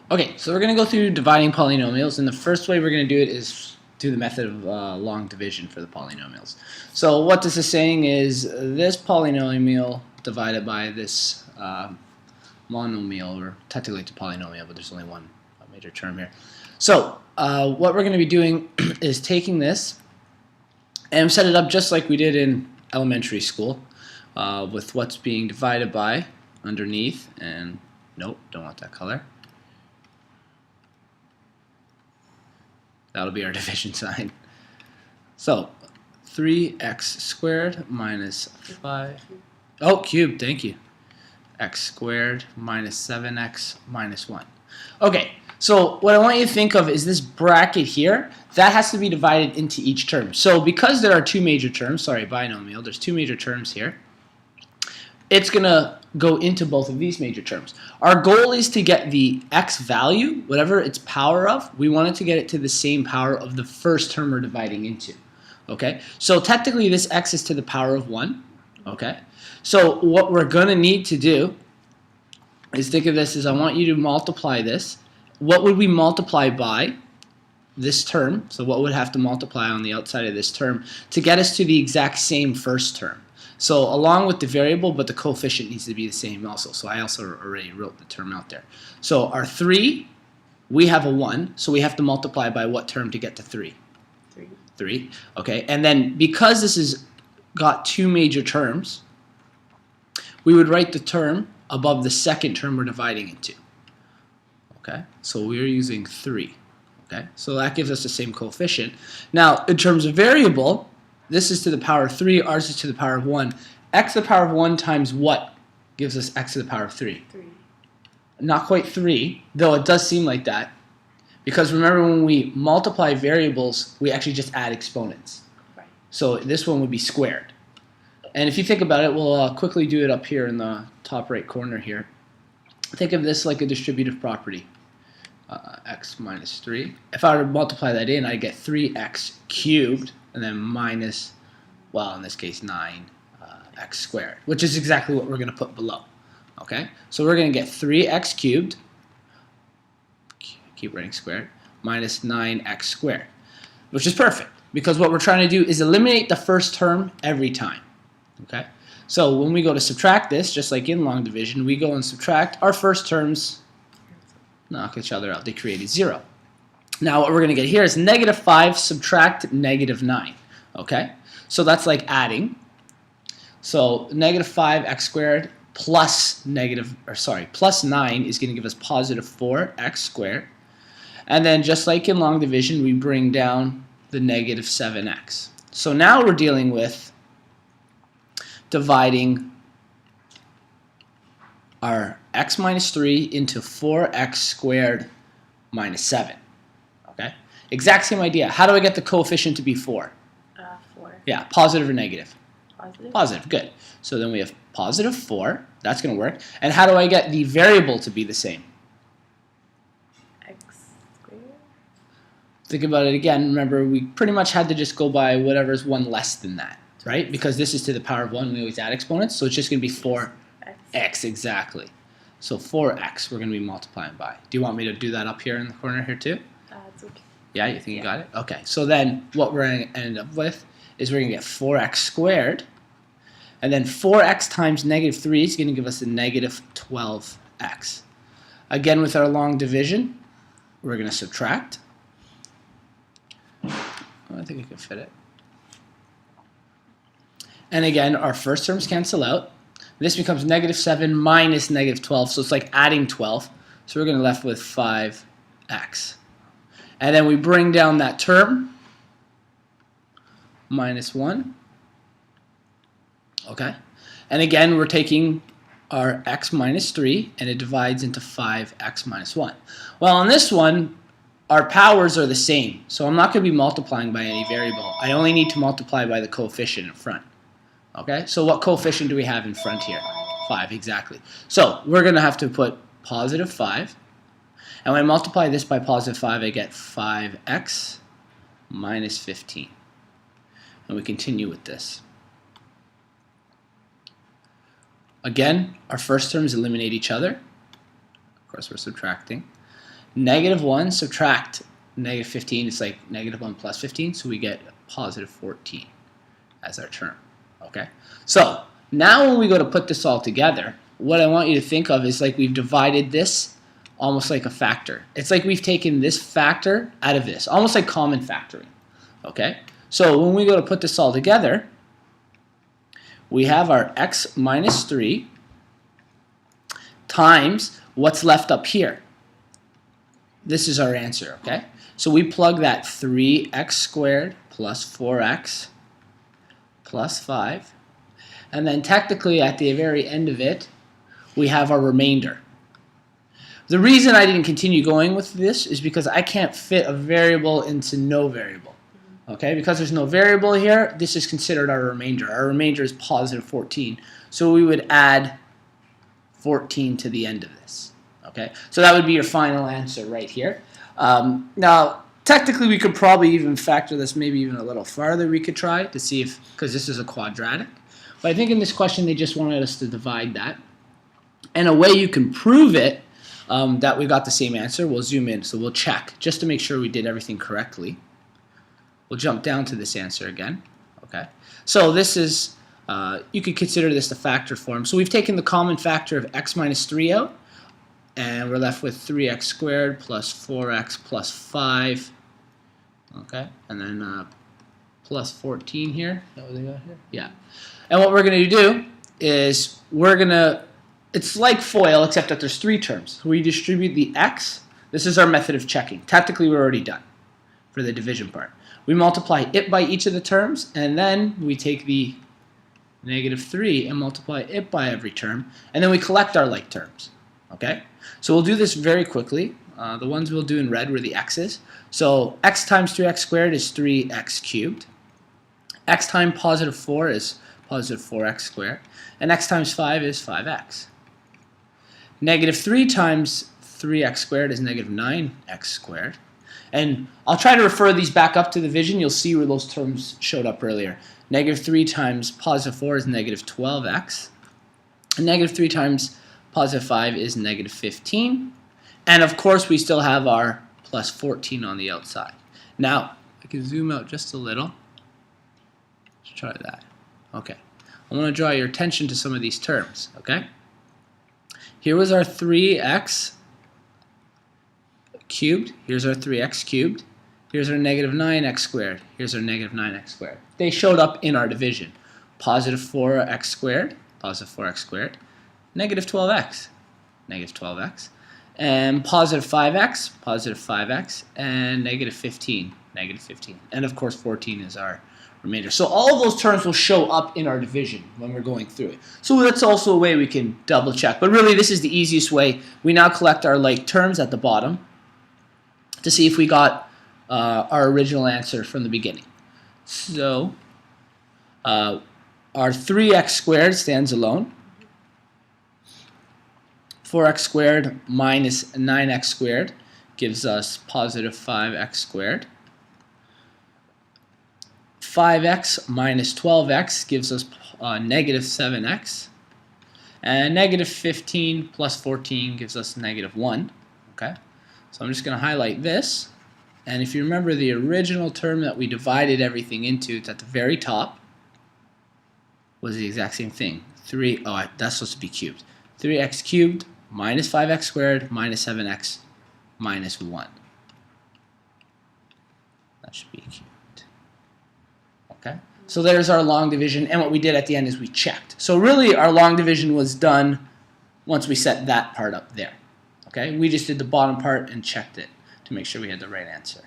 Okay, so we're going to go through dividing polynomials, and the first way we're going to do it is through the method of long division for the polynomials. So what this is saying is this polynomial divided by this monomial, or technically it's a polynomial, but there's only one major term here. So what we're going to be doing is taking this and set it up just like we did in elementary school with what's being divided by underneath, and nope, don't want that color. That'll be our division sign. So 3x squared minus 5. Oh, cubed, thank you. X squared minus 7x minus 1. Okay, so what I want you to think of is this bracket here. That has to be divided into each term. So because there are two major terms, sorry, binomial, there's two major terms here. It's going to go into both of these major terms. Our goal is to get the x value, whatever its power of, we want it to get it to the same power of the first term we're dividing into. Okay, so technically this x is to the power of 1. Okay, so what we're going to need to do is think of this as I want you to multiply this. What would we multiply by? This term. So what would have to multiply on the outside of this term to get us to the exact same first term? So along with the variable, but the coefficient needs to be the same also. So I also already wrote the term out there. So our 3, we have a 1, so we have to multiply by what term to get to 3? 3. Okay, and then because this has got two major terms, we would write the term above the second term we're dividing into. Okay, so we're using 3. Okay, so that gives us the same coefficient. Now, in terms of variable, this is to the power of 3, ours is to the power of 1. X to the power of 1 times what gives us x to the power of 3? 3. Not quite 3, though it does seem like that. Because remember, when we multiply variables, we actually just add exponents. Right. So this one would be squared. And if you think about it, we'll quickly do it up here in the top right corner here. Think of this like a distributive property. X minus 3. If I were to multiply that in, I get 3x cubed, and then minus, well, in this case, 9x squared, which is exactly what we're going to put below. Okay, so we're going to get 3x cubed, keep writing squared, minus 9x squared, which is perfect, because what we're trying to do is eliminate the first term every time. Okay, so when we go to subtract this, just like in long division, we go and subtract our first terms, knock each other out, they created 0. Now what we're going to get here is negative 5 subtract negative 9. Okay, so that's like adding. So negative 5x squared plus plus 9 is going to give us positive 4x squared. And then just like in long division, we bring down the negative 7x. So now we're dealing with dividing our x minus 3 into 4x squared minus 7. Okay, exact same idea. How do I get the coefficient to be 4? 4. Yeah, positive or negative? Positive. Positive, good. So then we have positive 4. That's going to work. And how do I get the variable to be the same? X squared. Think about it again. Remember, we pretty much had to just go by whatever's one less than that, right? Because this is to the power of 1. We always add exponents, so it's just going to be 4x, exactly. So 4x we're going to be multiplying by. Do you want me to do that up here in the corner here too? It's okay. Yeah, you think you got it? Okay, so then what we're going to end up with is we're going to get 4x squared, and then 4x times negative 3 is going to give us a negative 12x. Again, with our long division, we're going to subtract. I think I can fit it. And again, our first terms cancel out. This becomes negative 7 minus negative 12, so it's like adding 12. So we're going to be left with 5x. And then we bring down that term, minus 1. Okay. And again, we're taking our x minus 3, and it divides into 5x minus 1. Well, on this one, our powers are the same, so I'm not going to be multiplying by any variable. I only need to multiply by the coefficient in front. Okay, so what coefficient do we have in front here? 5, exactly. So we're going to have to put positive 5. And when I multiply this by positive 5, I get 5x minus 15. And we continue with this. Again, our first terms eliminate each other. Of course, we're subtracting. Negative 1 subtract negative 15, it's like negative 1 plus 15, so we get positive 14 as our term. Okay, so now when we go to put this all together, what I want you to think of is like we've divided this almost like a factor. It's like we've taken this factor out of this, almost like common factoring. Okay, so when we go to put this all together, we have our x minus 3 times what's left up here. This is our answer, okay? So we plug that 3x squared plus 4x plus 5. And then technically at the very end of it, we have our remainder. The reason I didn't continue going with this is because I can't fit a variable into no variable. Okay, because there's no variable here, this is considered our remainder. Our remainder is positive 14. So we would add 14 to the end of this. Okay, so that would be your final answer right here. Now, technically we could probably even factor this maybe even a little farther. We could try to see if, because this is a quadratic. But I think in this question they just wanted us to divide that. And a way you can prove it that we got the same answer, we'll zoom in. So we'll check just to make sure we did everything correctly. We'll jump down to this answer again. Okay, so this is, you could consider this the factor form. So we've taken the common factor of x minus 3 out, and we're left with 3x squared plus 4x plus 5. Okay, and then plus 14 here. Is that what they got here? Yeah. And what we're going to do is it's like FOIL except that there's 3 terms. We distribute the x. This is our method of checking. Technically, we're already done for the division part. We multiply it by each of the terms, and then we take the negative 3 and multiply it by every term, and then we collect our like terms. Okay? So we'll do this very quickly. The ones we'll do in red were the x's. So x times 3x squared is 3x cubed. X times positive 4 is positive 4x squared. And x times 5 is 5x. Negative 3 times 3x squared is negative 9x squared. And I'll try to refer these back up to the vision. You'll see where those terms showed up earlier. Negative 3 times positive 4 is negative 12x. And negative 3 times positive 5 is negative 15. And of course, we still have our plus 14 on the outside. Now, I can zoom out just a little. Let's try that. Okay. I want to draw your attention to some of these terms. Okay. Here was our 3x cubed. Here's our 3x cubed. Here's our negative 9x squared. Here's our negative 9x squared. They showed up in our division. Positive 4x squared, positive 4x squared, negative 12x, negative 12x, and positive 5x, and negative 15, negative 15. And of course 14 is our remainder. So all of those terms will show up in our division when we're going through it. So that's also a way we can double check. But really this is the easiest way. We now collect our like terms at the bottom to see if we got our original answer from the beginning. So our 3x squared stands alone. 4x squared minus 9x squared gives us positive 5x squared. 5x minus 12x gives us negative 7x. And negative 15 plus 14 gives us negative 1. Okay? So I'm just going to highlight this. And if you remember the original term that we divided everything into, it's at the very top, was the exact same thing. That's supposed to be cubed. 3x cubed minus 5x squared minus 7x minus 1. That should be cubed. Okay? So there's our long division, and what we did at the end is we checked. So really our long division was done once we set that part up there. Okay? We just did the bottom part and checked it to make sure we had the right answer.